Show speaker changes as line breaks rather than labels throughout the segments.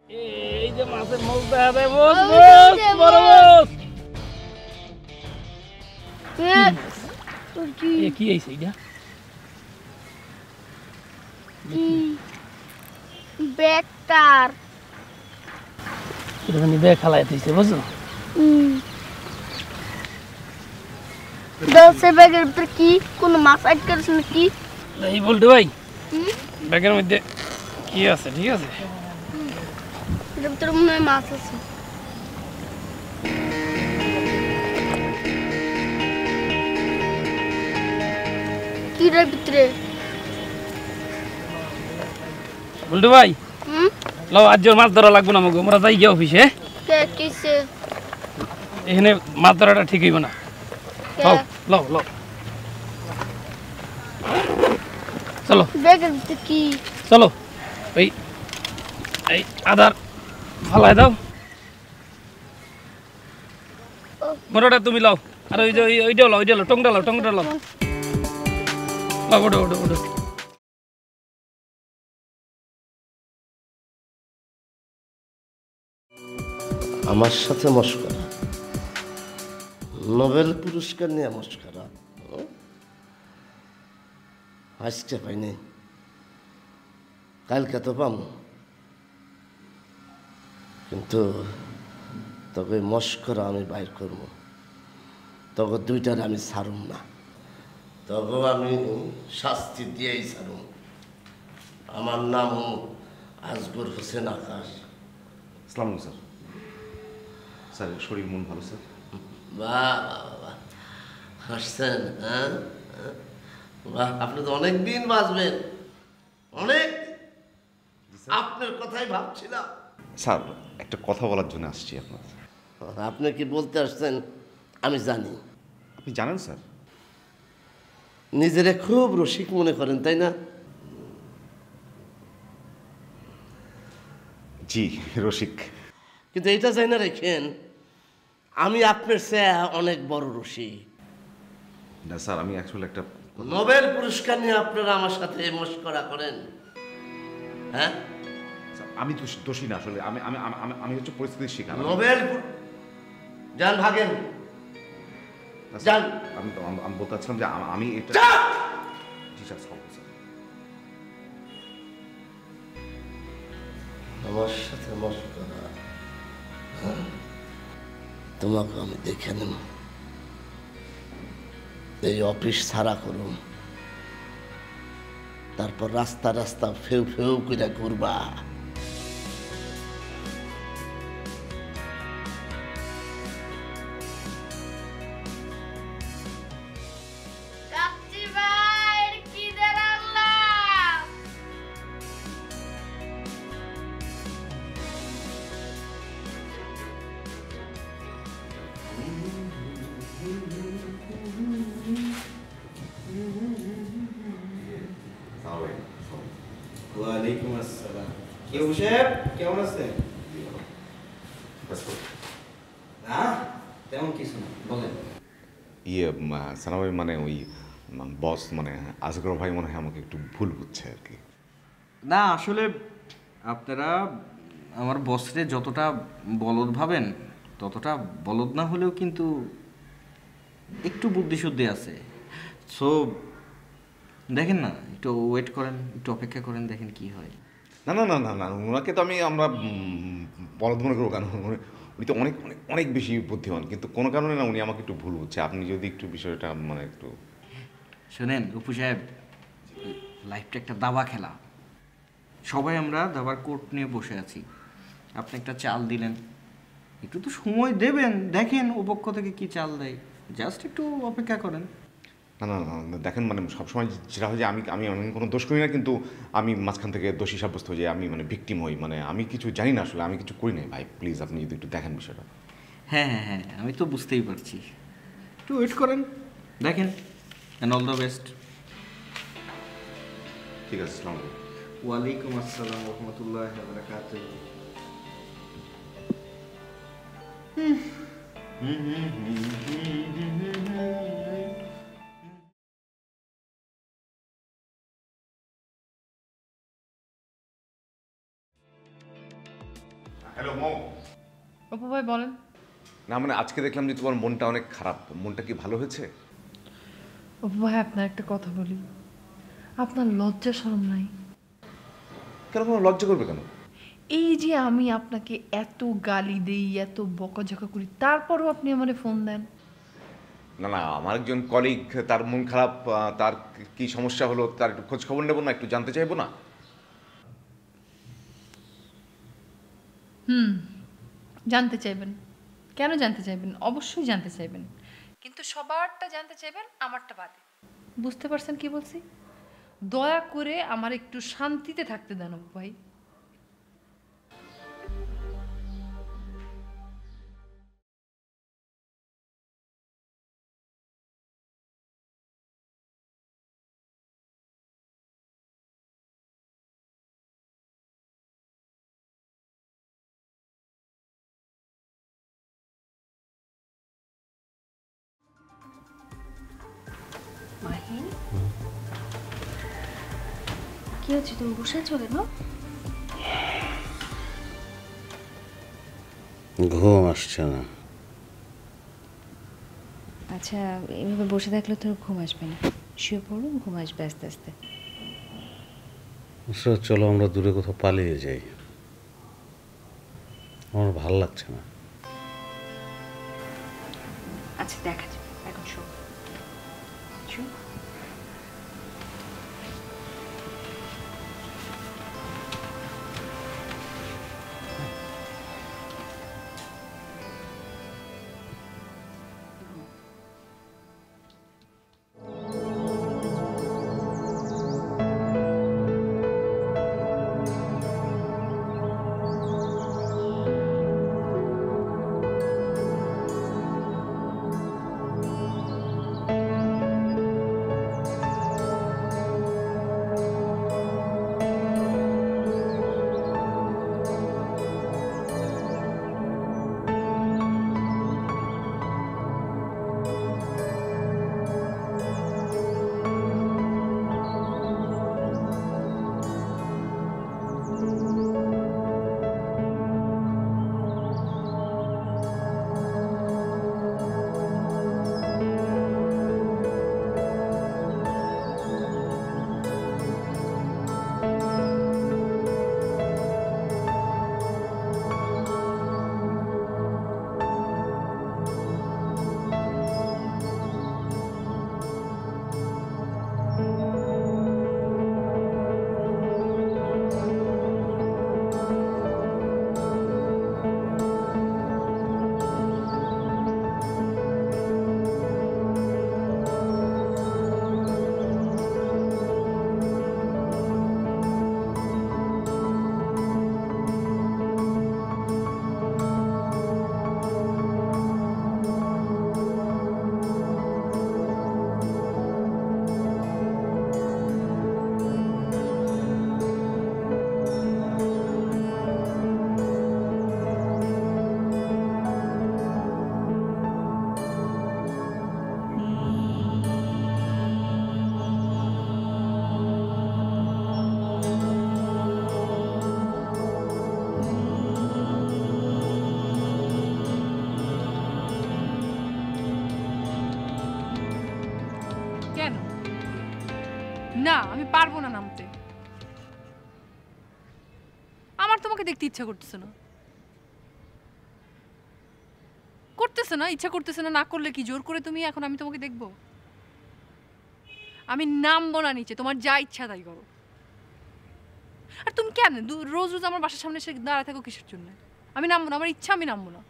এই যে মাছের মোজ দেখা যায়, মোজ মোজ বড় মোজ। কি হইছে এটা?
বেটার
এটা মানে বেগ খালায় দিছে বুঝছো?
দশে ব্যাগের ভিতরে কি কোনো মাছ আটকেছে নাকি?
এই বলতে ভাই ব্যাগের মধ্যে কি আছে? ঠিক আছে,
এটার ভিতরে মনে হয় মাছ আছে। কিটার ভিতরে?
বলতে ভাই লও, আজ মাছ ধরা লাগবে না আমাকে, আমরা যাই গিয়ে অফিসে।
কিসে?
এখানে মাছ ধরাটা ঠিক হইব না। লও লও লও, চলো
ব্যাগের ভিতরে কি?
চলো। ওই এই আদার ফালাই দাও, মোটাটা তুমি লাও, আর ওই যে ওইটাও লাও, ওইটা লাও, টংটা লাও, টংটা লাও, লাও, ওঠো ওঠো ওঠো।
আমার সাথে মশকরা, নোবেল পুরস্কার নিয়ে মশকরা, আজকে পাইনি, কালকে তো পাম, কিন্তু তবে মশকরা আমি বাইর করব, তবে দুইটার আমি ছাড়ুম না, তবে আমি শাস্তি দিয়েই ছাড়ুম। আমার নাম আজগর হোসেন আকাশ।
আসসালামু স্যার। স্যার শরীর মন ভালো স্যার?
বাহ বাহ বাহ, হাসছেন? হ্যাঁ বাহ, আপনি তো অনেক দিন বাঁচবেন, অনেক। আপনার কথাই ভাবছিলাম।
স্যার একটা কথা বলার জন্য আসছি আপনার।
আপনি কি বলতে আসছেন আমি জানি।
আপনি জানেন স্যার?
নিজেরা খুব রসিক মনে করেন, তাই না?
জি রসিক।
কিন্তু এইটা চাই না রেখেন, আমি আপনার চেয়ে অনেক বড় রসিক।
না স্যার, আমি অ্যাকচুয়ালি একটা
নোবেল পুরস্কার নিয়ে আপনারা আমার সাথে মশকরা করেন। হ্যাঁ,
আমি দোষী না আসলে, আমি আমি আমি আমি হচ্ছে পরিস্থিতির শিকার।
নোবেল যান ভাগেন,
না, স্যার,
যান।
আমি বলতে চাচ্ছিলাম যে আমি এটা। জি স্যার, স্যার
আমার সাথে মশকরা, তোমাকে আমি দেখে নেব, এই অফিস ছাড়া করুন, তারপর রাস্তা রাস্তা ফেউ ফেউ করে ঘুরবা।
কাচ্চি ভাই কি দেখালাম?
ওয়ালাইকুম আসসালাম। কি অভিষেক, কেমন আছেন? না তেমন কিছু না, বলেন।
সানা ভাই, মানে ওই বস মানে আজগর ভাই মনে হয় আমাকে একটু ভুল বুঝছে আর কি।
না আসলে আপনারা আমার বসরে যতটা বলদ ভাবেন ততটা বলদ না হলেও কিন্তু একটু বুদ্ধিশুদ্ধি আছে। সো দেখেন না, একটু ওয়েট করেন, একটু অপেক্ষা করেন, দেখেন কি হয়।
না না না না না, ওনাকে তো আমরা বলদ মনে করবো কেন? উনি তো অনেক অনেক অনেক বেশি বুদ্ধিমান, কিন্তু কোনো কারণে না উনি আমাকে একটু ভুল বুঝছে। আপনি যদি একটু বিষয়টা মানে একটু
শোনেন অপু সাহেব, লাইফটা একটা দাবা খেলা, সবাই আমরা দাবার কোর্ট নিয়ে বসে আছি। আপনি একটা চাল দিলেন, একটু তো সময় দেবেন, দেখেন ও পক্ষ থেকে কি চাল দেয়, জাস্ট একটু অপেক্ষা করেন।
না না না, দেখেন মানে সবসময় যেটা হয় যে আমি আমি আমি কোনো দোষ করি না, কিন্তু আমি মাঝখান থেকে দোষী সাব্যস্ত হয়ে যাই, আমি মানে ভিকটিম হই, মানে আমি কিছু জানি না আসলে, আমি কিছু করি নাই ভাই। প্লিজ আপনি যদি একটু দেখেন বিষয়টা।
হ্যাঁ হ্যাঁ হ্যাঁ, আমি তো বুঝতেই পারছি, একটু ওয়েট করেন, দেখেন। And all the best.
ঠিক আছে, আসসালামু আলাইকুম।
ওয়ালাইকুম আসসালাম রহমতুল্লাহ বারাকাতুহু।
অপু ভাই বলেন।
না মানে আজকে দেখলাম যে তোমার মনটা অনেক খারাপ, মনটা কি ভালো হয়েছে?
অপু ভাই আপনার একটা কথা বলি, আপনার লজ্জা শরম নাই?
কেন, কোনো লজ্জা করবে কেন?
এই যে আমি আপনাকে এত গালি দেই, এত বকাঝকা করি, তারপরও আপনি আমারে ফোন দেন।
না না, আমার একজন কলিগ, তার মন খারাপ, তার কি সমস্যা হলো তার একটু খোঁজ খবর নেবো না, একটু জানতে চাইবো না?
জানতে চাইবেন, কেন জানতে চাইবেন? অবশ্যই জানতে চাইবেন, কিন্তু সবারটা জানতে চাইবেন, আমারটা বাদে। বুঝতে পারছেন কি বলছি? দয়া করে আমার একটু শান্তিতে থাকতে দেন অপু ভাই।
মাহি, কি হচ্ছে? তুমি বসে আছো কেন?
ঘুম আসছে না।
আচ্ছা, এভাবে বসে থাকলে তোর ঘুম আসবে না। শুয়ে পড়ো, ঘুম আসবে আস্তে আস্তে।
চলো আমরা দূরে কোথাও পালিয়ে যাই, আমার ভাল লাগছে না।
আচ্ছা দেখা যাবে, এখন শো।
কেন? না, আমি পারবো না নামতে। আমার তোমাকে দেখতে ইচ্ছা করতেছে না। করতেছে না, ইচ্ছা করতেছে না, না করলে কি জোর করে তুমি এখন আমি তোমাকে দেখবো? আমি নামবো না নিচে, তোমার যা ইচ্ছা তাই করো। আর তুমি কেন রোজ রোজ আমার বাসার সামনে এসে দাঁড়ায় থাকো কিসের জন্য? আমি নামবো না, আমার ইচ্ছা আমি নামবো না।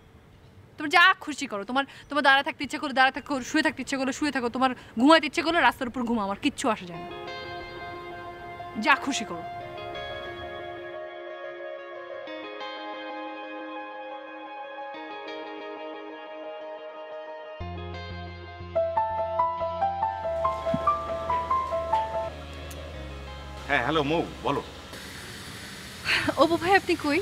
তোমার যা খুশি করো, তোমার তোমার দাঁড়ায় থাকতে ইচ্ছা করলে দাঁড়ায় থাকো, শুয়ে থাকতে ইচ্ছা করলে শুয়ে থাকো, তোমার ঘুমাইতে ইচ্ছে করলে রাস্তার উপর ঘুমা, আমার কিচ্ছু আসে যায় না। যা খুশি করো।
হ্যাঁ হ্যালো মৌ, বলো।
অপু ভাই আপনি কই?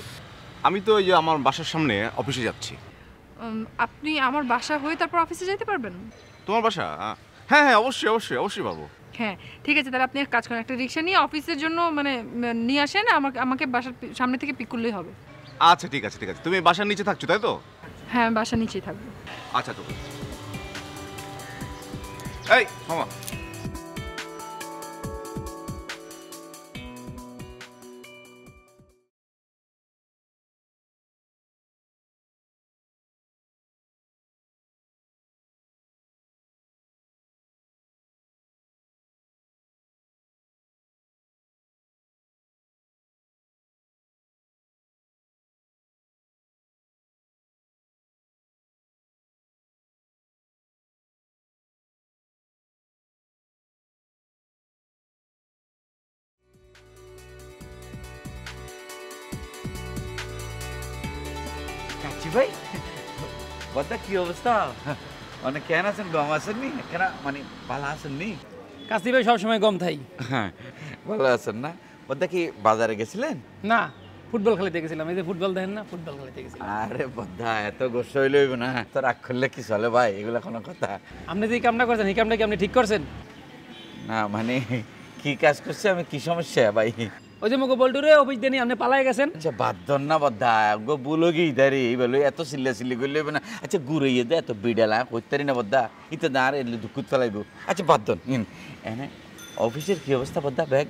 আমি তো এই যে আমার বাসার সামনে অফিসে যাচ্ছি।
আপনি আমার বাসা হয়ে তারপর অফিসে যেতে পারবেন?
তোমার বাসা? হ্যাঁ হ্যাঁ, অবশ্যই অবশ্যই অবশ্যই পাবো।
হ্যাঁ ঠিক আছে, তাহলে আপনি এক কাজ করেন, একটা রিক্সা নিয়ে অফিসের জন্য মানে নিয়ে আসেন, আমাকে বাসার সামনে থেকে পিক করলেই হবে।
আচ্ছা ঠিক আছে ঠিক আছে, তুমি বাসার নিচে থাকছো তাই তো?
হ্যাঁ আমি বাসার নিচেই থাকবো।
আচ্ছা তো এই মামা,
কাচ্চি ভাই, বদ্দা কি অবস্থা? মানে কেন আছেন, গম আছেন নি? কেন মানে ভালো আছেন নি?
কাশি ভাই সবসময় গম থাই।
হ্যাঁ ভালো আছেন না? বদ্দা কি বাজারে গেছিলেন?
না, ফুটবল খেলাতে গেছিলাম। এই যে ফুটবল দেখেন না, ফুটবল খেলাতে গেছিলাম।
আরে বদ্দা এত গোসা হইলে হইব না, তো রাগ করলে কি চলে ভাই? এগুলো কোনো কথা?
আপনি যে কামটা করছেন এই কামটা কি আপনি ঠিক করছেন?
না মানে কি কাজ করছে, আমি কি সমস্যা ভাই?
ওই যে মুখে বল্টুরে অফিস দিয়ে আপনি পালাই গেছেন।
আচ্ছা বাদ দন না বদ্দা, গো বুলো গি ইদারে এই বলো এত সিল্লা সিল্লি করলে হইব না। আচ্ছা ঘুরাইয়ে দে এত বিড়ালা কইতারি না বদ্দা, ইতে না আর এলে দুঃখ ফেলাইব। আচ্ছা বাদ দন এনে অফিসের কি অবস্থা বদ্দা? ব্যাগ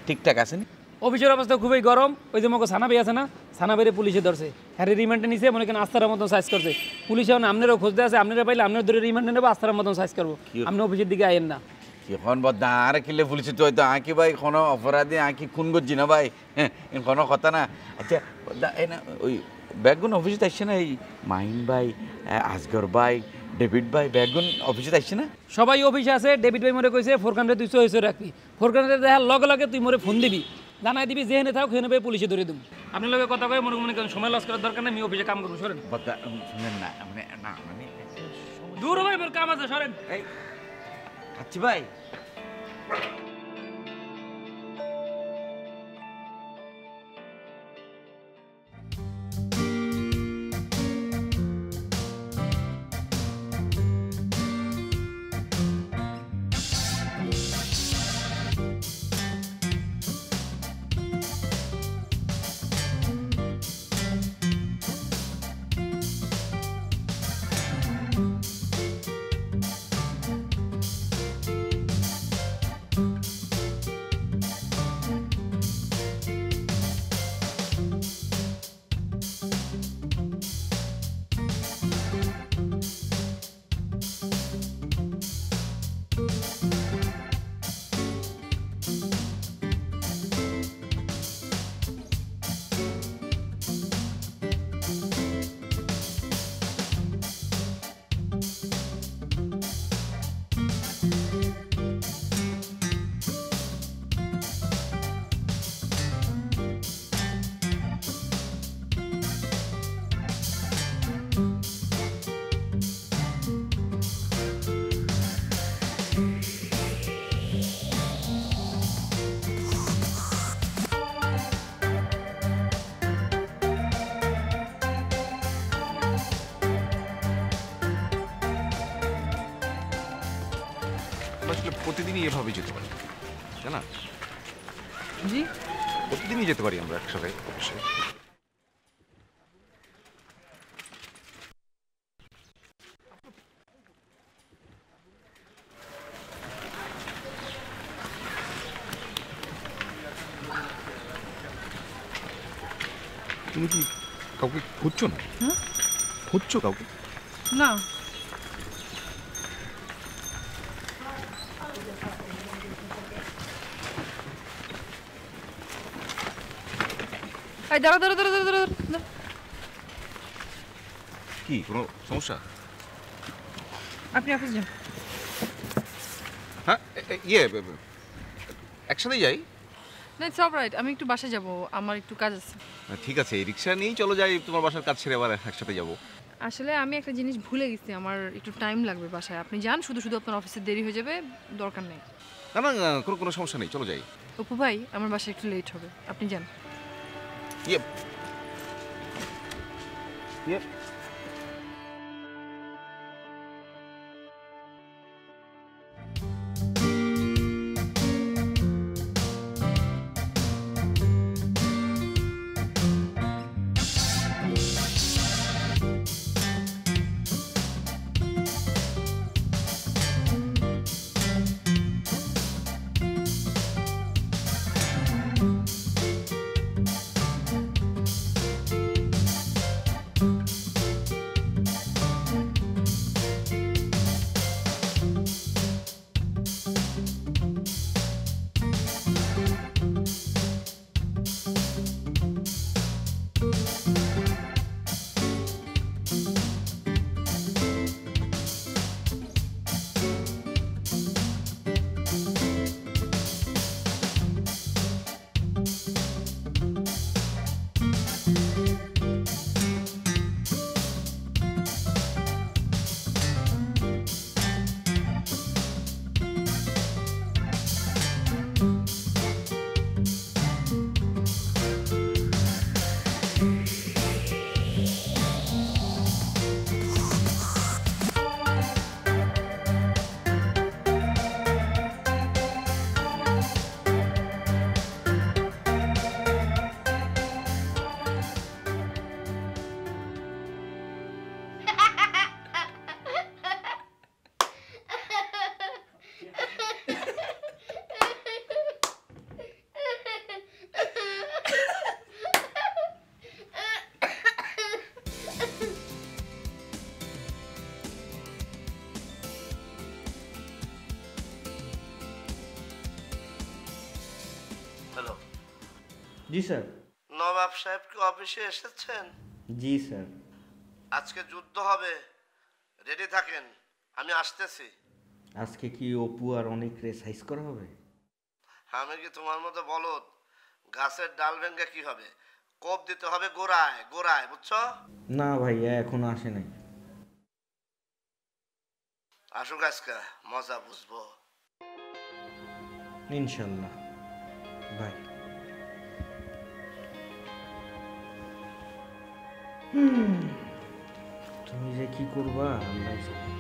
ঠিকঠাক আছে নি?
অফিসের অবস্থা খুবই গরম। ওই যে মুখে সানা ভাই আছে না, সানা ভাইরে পুলিশে ধরছে। হ্যাঁ রিমান্ডে নিছে, মনে করেন আস্তার মতন সাইজ করছে পুলিশে। আপনারও খুঁজতে আছে, আপনারা পাইলে আপনার ধরে রিমান্ডে নেবো, আস্তার মতন সাইজ করবো। আপনি অফিসের দিকে আইয়েন না।
এখন বদ্দা আর কিলে পুলিশে তো হয়তো আঁকি ভাই কোনো অপরাধী আঁকি খুন করছি না ভাই, হ্যাঁ কোনো কথা না। আচ্ছা বদ্দা এই না ওই ব্যাগগুন অফিসে আসছে না? এই মাহিন ভাই, আসগর ভাই, ডেভিড ভাই ব্যাগগুন অফিসে আসছে না?
সবাই অফিসে আছে। ডেভিড ভাই মরে কইছে ফোরকানরে তুই সহিস রাখবি। ফোরকানরে দেখার লগে লগে তুই মরে ফোন দিবি, জানাই দিবি যেখানে থাক সেখানে ভাই পুলিশে ধরে দিবি। আপনার লগে কথা কয়ে মনে করেন সময় লস করার দরকার নেই। আমি অফিসে কাম করবো, সরেন।
বদ্দা শুনেন না মানে না মানে
দূর ভাই মোর কাম আছে, সরেন।
এই আচ্ছা ভাই
আসলে প্রতিদিনই এভাবে যেতে পারি, তাই না?
জি
প্রতিদিনই যেতে পারি আমরা একসাথে অবশ্যই। তুমি কি কাউকে খুঁজছো না? খুঁজছো কাউকে?
না এই দাঁড়া দাঁড়া দাঁড়া দাঁড়া দাঁড়া দাঁড়া।
কি কোনো সমস্যা?
আপনি অফিস যান।
হ্যাঁ ইয়ে একসাথে যাই।
না ইটস অলরাইট, আমি একটু বাসায় যাব, আমার একটু কাজ আছে।
ঠিক আছে, এই রিক্সা নিয়েই চলো যাই, তোমার বাসার কাজ ছেড়ে আবার একসাথে যাবো।
আসলে আমি একটা জিনিস ভুলে গেছি, আমার একটু টাইম লাগবে বাসায়। আপনি যান, শুধু শুধু আপনার অফিসে দেরি হয়ে যাবে, দরকার নেই।
না না কোনো কোনো সমস্যা নেই, চলো যাই।
অপু ভাই আমার বাসায় একটু লেট হবে, আপনি যান।
ইয়ে ইয়ে
হ্যালো,
জি স্যার।
নবাব সাহেব কি অফিসে এসেছেন?
জি স্যার।
আজকে যুদ্ধ হবে, রেডি থাকেন, আমি আসতেছি।
আজকে কি অপু আর অনেক রে সাইজ করা হবে?
আমি কি তোমার মতো বলদ? গাছের ডাল ভেঙে কি হবে? কোপ দিতে হবে গোড়ায় গোড়ায়, বুঝছো?
না ভাইয়া, এখনো আসে নাই।
আসুক আজকে, মজা বুঝবো।
ইনশাল্লাহ। বাই। তুমি যে কি করবা আল্লাহ জানে।